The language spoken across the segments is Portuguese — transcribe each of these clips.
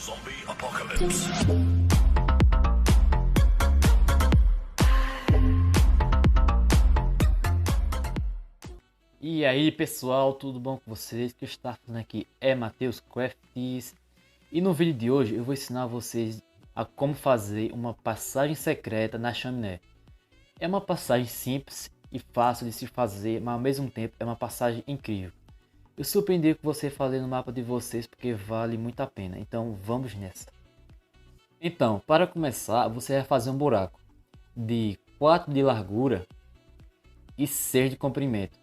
Zombie Apocalypse. E aí pessoal, tudo bom com vocês? O que eu estou falando aqui é Matheus Crafts. E no vídeo de hoje eu vou ensinar vocês a como fazer uma passagem secreta na chaminé. É uma passagem simples e fácil de se fazer, mas ao mesmo tempo é uma passagem incrível. Eu surpreendi com você fazer no mapa de vocês porque vale muito a pena, então vamos nessa. Então, para começar, você vai fazer um buraco de 4 de largura e 6 de comprimento.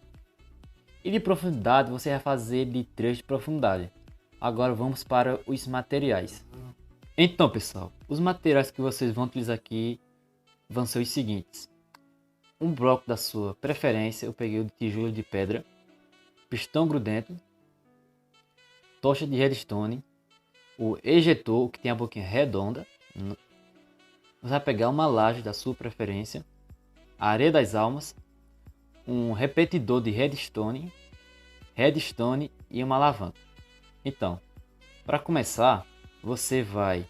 E de profundidade você vai fazer de 3 de profundidade. Agora vamos para os materiais. Então pessoal, os materiais que vocês vão utilizar aqui vão ser os seguintes. Um bloco da sua preferência, eu peguei o de tijolo de pedra, pistão grudento, tocha de redstone, o ejetor que tem a boquinha redonda. Você vai pegar uma laje da sua preferência, a areia das almas, um repetidor de redstone e uma alavanca. Então, para começar, você vai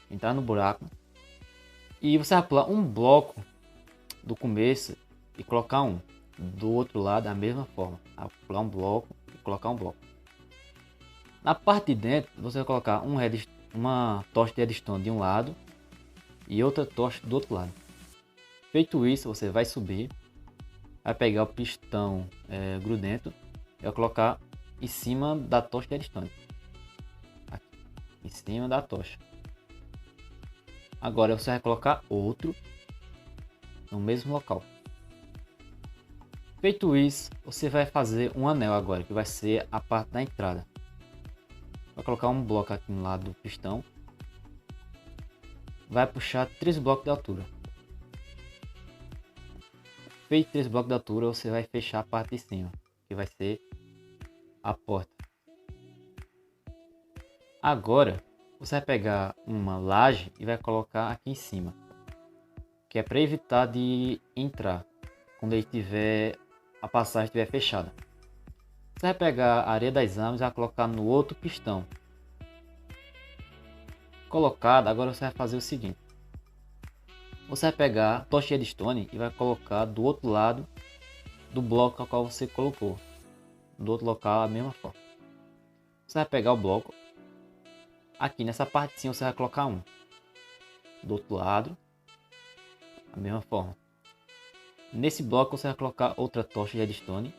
entrar no buraco e você vai pular um bloco do começo e colocar um do outro lado da mesma forma. Vai pular um bloco e colocar um bloco. Na parte de dentro, você vai colocar uma tocha de redstone de um lado e outra tocha do outro lado. Feito isso, você vai subir, vai pegar o pistão grudento e vai colocar em cima da tocha de redstone. Aqui, em cima da tocha. Agora você vai colocar outro no mesmo local. Feito isso, você vai fazer um anel agora, que vai ser a parte da entrada. Vai colocar um bloco aqui no lado do pistão. Vai puxar 3 blocos de altura. Feito 3 blocos de altura, você vai fechar a parte de cima, que vai ser a porta. Agora, você vai pegar uma laje e vai colocar aqui em cima, que é para evitar de entrar quando a passagem estiver fechada. Você vai pegar a areia das almas e vai colocar no outro pistão. Colocado, agora você vai fazer o seguinte. Você vai pegar a tocha de redstone e vai colocar do outro lado do bloco ao qual você colocou. Do outro local, a mesma forma. Você vai pegar o bloco. Aqui nessa parte sim você vai colocar um. Do outro lado, a mesma forma. Nesse bloco você vai colocar outra tocha de redstone.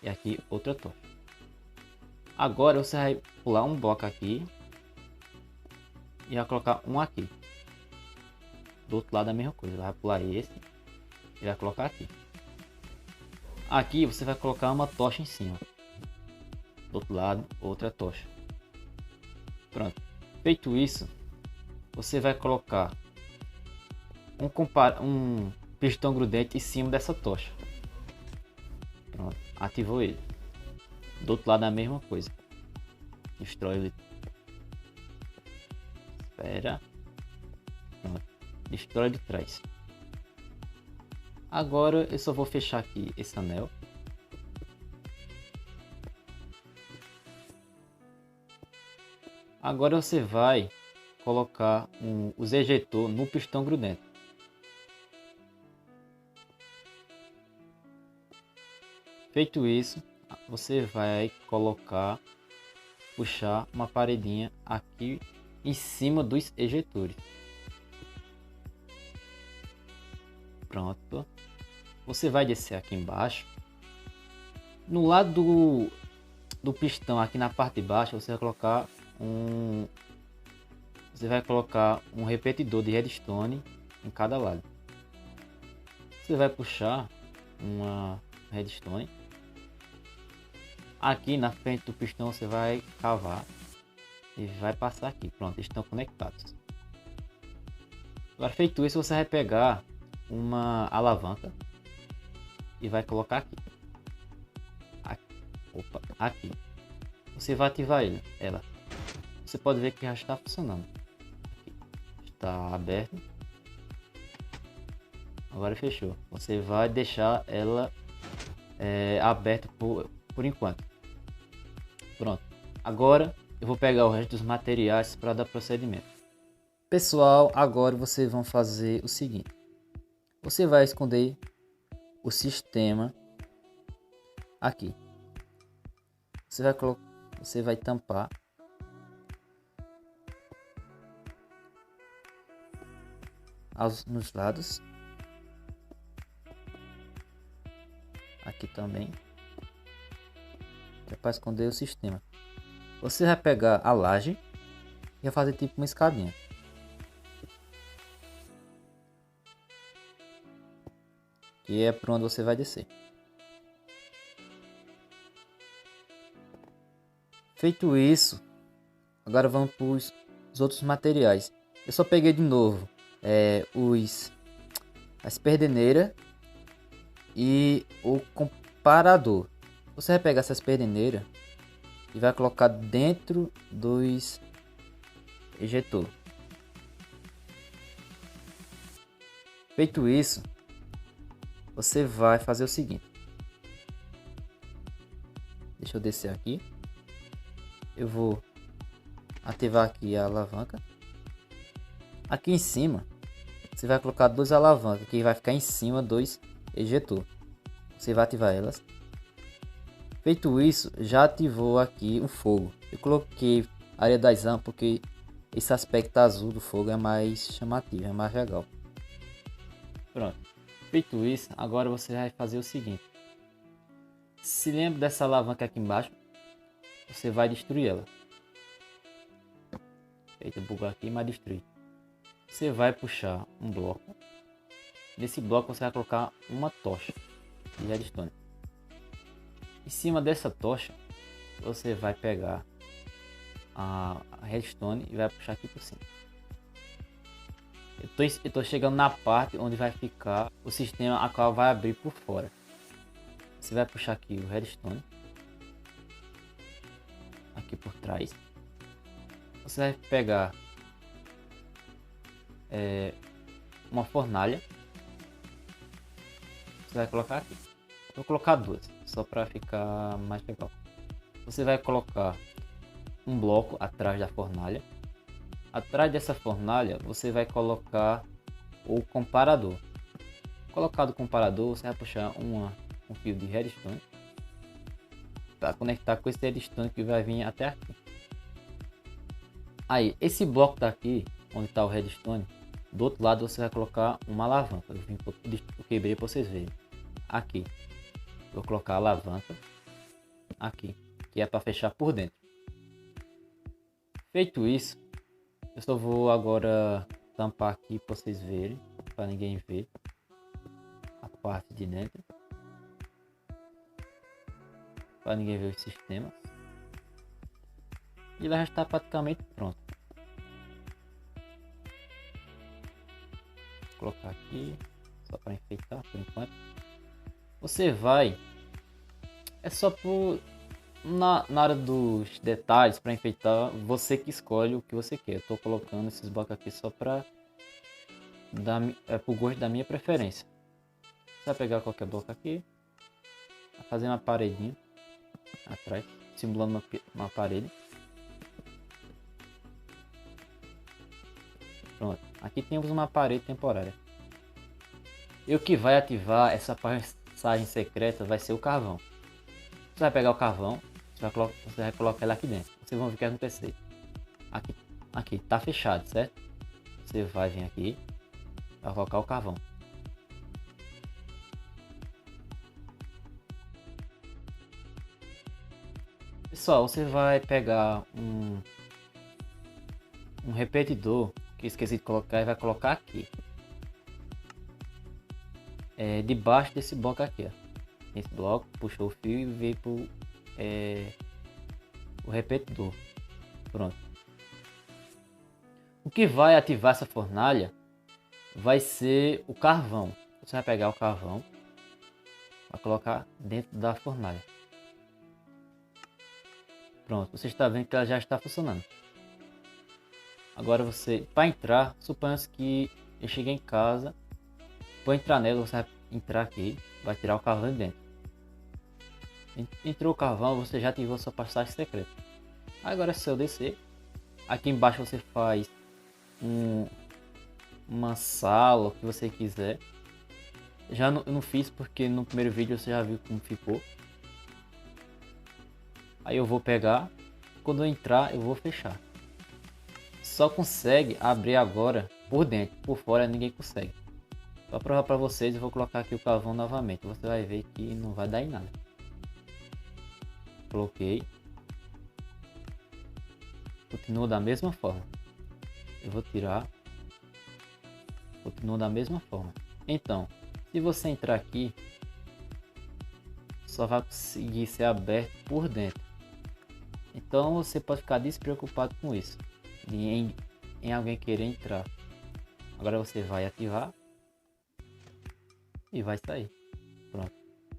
E aqui outra tocha. Agora você vai pular um bloco aqui. E vai colocar um aqui. Do outro lado a mesma coisa. Vai pular esse. E vai colocar aqui. Aqui você vai colocar uma tocha em cima. Do outro lado outra tocha. Pronto. Feito isso. Você vai colocar um pistão grudente em cima dessa tocha. Pronto. Ativou ele. Do outro lado a mesma coisa. Destrói ele. Espera. Pronto. Destrói de trás. Agora eu só vou fechar aqui esse anel. Agora você vai colocar os ejetor no pistão grudento. Feito isso, você vai puxar uma paredinha aqui em cima dos ejetores. Pronto. Você vai descer aqui embaixo. No lado do pistão, aqui na parte de baixo, você vai colocar um repetidor de redstone em cada lado. Você vai puxar uma redstone. Aqui na frente do pistão você vai cavar e vai passar aqui. Pronto, estão conectados. Agora feito isso, você vai pegar uma alavanca e vai colocar aqui. Aqui. Você vai ativar ela. Você pode ver que já está funcionando. Aqui. Está aberto. Agora fechou. Você vai deixar ela aberta por enquanto. Pronto. Agora eu vou pegar o resto dos materiais para dar procedimento. Pessoal, agora vocês vão fazer o seguinte. Você vai esconder o sistema aqui. Você vai tampar nos lados. Aqui também. Que é para esconder o sistema. Você vai pegar a laje e vai fazer tipo uma escadinha. Que é por onde você vai descer. Feito isso, agora vamos para os outros materiais. Eu só peguei de novo as perdeneiras e o comparador. Você vai pegar essas perdeneiras e vai colocar dentro dos ejetor. Feito isso, você vai fazer o seguinte. Deixa eu descer aqui. Eu vou ativar aqui a alavanca. Aqui em cima, você vai colocar duas alavancas que vai ficar em cima dos ejetor. Você vai ativar elas. Feito isso, já ativou aqui o fogo. Eu coloquei a área das âmpulas porque esse aspecto azul do fogo é mais chamativo, é mais legal. Pronto. Feito isso, agora você vai fazer o seguinte. Se lembra dessa alavanca aqui embaixo? Você vai destruir ela. Eita, bugou aqui, mas destruir. Você vai puxar um bloco. Nesse bloco você vai colocar uma tocha de redstone. Em cima dessa tocha, você vai pegar a redstone e vai puxar aqui por cima. Eu tô chegando na parte onde vai ficar o sistema, a qual vai abrir por fora. Você vai puxar aqui o redstone. Aqui por trás. Você vai pegar uma fornalha. Você vai colocar aqui. Vou colocar duas, só para ficar mais legal. Você vai colocar um bloco atrás da fornalha. Atrás dessa fornalha, você vai colocar o comparador. Colocado o comparador, você vai puxar um fio de redstone para conectar com esse redstone que vai vir até aqui. Aí, esse bloco daqui, onde está o redstone, do outro lado você vai colocar uma alavanca. Eu quebrei para vocês verem. Aqui, vou colocar a alavanca aqui, que é para fechar por dentro. Feito isso, eu só vou agora tampar aqui para vocês verem, para ninguém ver a parte de dentro, para ninguém ver o sistema. E ela já está praticamente pronto. Vou colocar aqui só para enfeitar por enquanto. Você vai, é só por na área dos detalhes para enfeitar, você que escolhe o que você quer. Eu tô colocando esses blocos aqui só para dar pro gosto da minha preferência. Você vai pegar qualquer bloco aqui, vai fazer uma paredinha atrás, simulando uma parede. Pronto, aqui temos uma parede temporária. E o que vai ativar essa passagem secreta vai ser o carvão. Você vai pegar o carvão, você vai colocar ele aqui dentro. Vocês vão ver o que vai acontecer. Aqui tá fechado, certo? Você vai vir aqui, vai colocar o carvão. Pessoal, você vai pegar um repetidor que eu esqueci de colocar e vai colocar aqui. Debaixo desse bloco aqui, ó. Esse bloco, puxou o fio e veio pro o repetidor. Pronto. O que vai ativar essa fornalha vai ser o carvão. Você vai pegar o carvão, vai colocar dentro da fornalha. Pronto, você está vendo que ela já está funcionando. Agora você, para entrar, suponhamos que eu cheguei em casa, vou entrar nela, você vai entrar aqui, vai tirar o carvão de dentro. Entrou o carvão, você já ativou sua passagem secreta. Agora é só descer. Aqui embaixo você faz uma sala, o que você quiser. Eu não fiz porque no primeiro vídeo você já viu como ficou. Aí eu vou pegar, quando eu entrar eu vou fechar. Só consegue abrir agora por dentro, por fora ninguém consegue. Para provar para vocês, eu vou colocar aqui o carvão novamente. Você vai ver que não vai dar em nada. Coloquei. Continua da mesma forma. Eu vou tirar. Continua da mesma forma. Então, se você entrar aqui, só vai conseguir ser aberto por dentro. Então você pode ficar despreocupado com isso, em alguém querer entrar. Agora você vai ativar e vai sair. Pronto.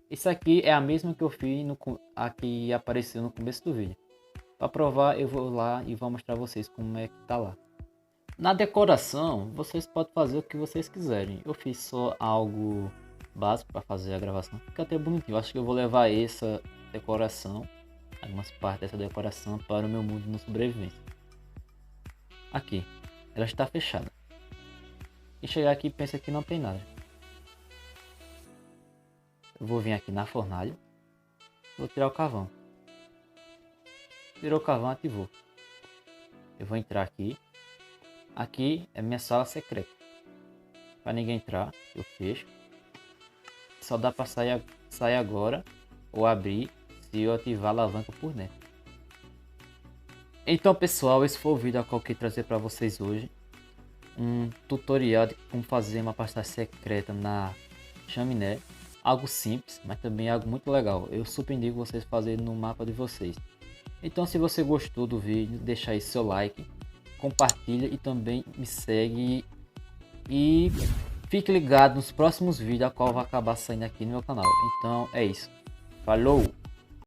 Isso aqui é a mesma que eu fiz aqui apareceu no começo do vídeo. Para provar, eu vou lá e vou mostrar vocês como é que tá lá. Na decoração, vocês podem fazer o que vocês quiserem. Eu fiz só algo básico para fazer a gravação. Fica até bonitinho. Eu acho que eu vou levar essa decoração, algumas partes dessa decoração, para o meu mundo no sobrevivência. Aqui, ela está fechada. E chegar aqui e pensa que não tem nada. Eu vou vir aqui na fornalha. Vou tirar o carvão. Tirou o carvão, ativou. Eu vou entrar aqui. Aqui é minha sala secreta. Para ninguém entrar, eu fecho. Só dá para sair agora ou abrir se eu ativar a alavanca por dentro. Então pessoal, esse foi o vídeo que eu queria trazer para vocês hoje. Um tutorial de como fazer uma passagem secreta na chaminé. Algo simples, mas também algo muito legal. Eu super indico vocês fazerem no mapa de vocês. Então se você gostou do vídeo, deixa aí seu like, compartilha e também me segue. E fique ligado nos próximos vídeos, a qual vai acabar saindo aqui no meu canal. Então é isso. Falou!